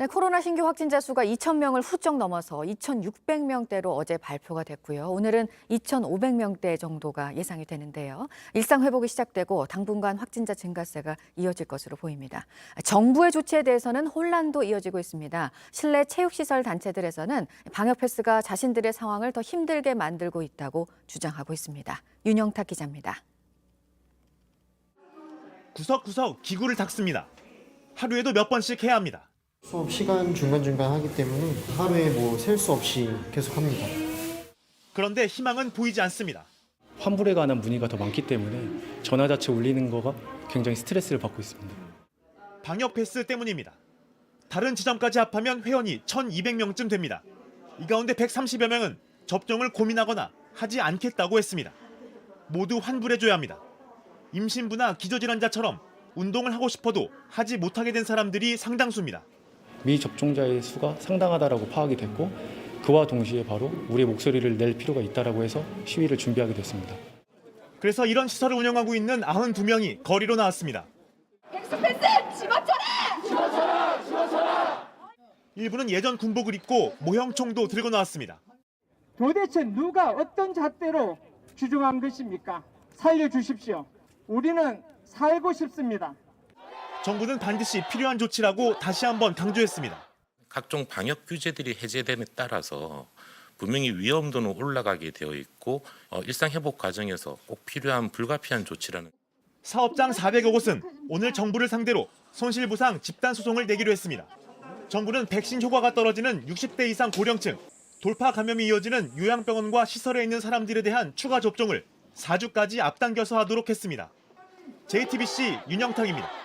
네, 코로나 신규 확진자 수가 2,000명을 훌쩍 넘어서 2,600명대로 어제 발표가 됐고요. 오늘은 2,500명대 정도가 예상이 되는데요. 일상 회복이 시작되고 당분간 확진자 증가세가 이어질 것으로 보입니다. 정부의 조치에 대해서는 혼란도 이어지고 있습니다. 실내 체육시설 단체들에서는 방역 패스가 자신들의 상황을 더 힘들게 만들고 있다고 주장하고 있습니다. 윤영탁 기자입니다. 구석구석 기구를 닦습니다. 하루에도 몇 번씩 해야 합니다. 수업 시간 중간중간 하기 때문에 하루에 셀 수 없이 계속 합니다. 그런데 희망은 보이지 않습니다. 환불에 관한 문의가 더 많기 때문에 전화 자체 울리는 거가 굉장히 스트레스를 받고 있습니다. 방역 패스 때문입니다. 다른 지점까지 합하면 회원이 1,200명쯤 됩니다. 이 가운데 130여 명은 접종을 고민하거나 하지 않겠다고 했습니다. 모두 환불해줘야 합니다. 임신부나 기저질환자처럼 운동을 하고 싶어도 하지 못하게 된 사람들이 상당수입니다. 미접종자의 수가 상당하다라고 파악이 됐고 그와 동시에 바로 우리의 목소리를 낼 필요가 있다라고 해서 시위를 준비하게 됐습니다. 그래서 이런 시설을 운영하고 있는 92명이 거리로 나왔습니다. 백수패스 집어쳐라! 집어쳐라! 집어쳐라! 일부는 예전 군복을 입고 모형총도 들고 나왔습니다. 도대체 누가 어떤 잣대로 주장한 것입니까? 살려주십시오. 우리는 살고 싶습니다. 정부는 반드시 필요한 조치라고 다시 한번 강조했습니다. 각종 방역 규제들이 해제됨에 따라서 분명히 위험도는 올라가게 되어 있고 일상 회복 과정에서 꼭 필요한 불가피한 조치라는. 사업장 400여 곳은 오늘 정부를 상대로 손실보상 집단소송을 내기로 했습니다. 정부는 백신 효과가 떨어지는 60대 이상 고령층, 돌파 감염이 이어지는 요양병원과 시설에 있는 사람들에 대한 추가 접종을 4주까지 앞당겨서 하도록 했습니다. JTBC 윤영탁입니다.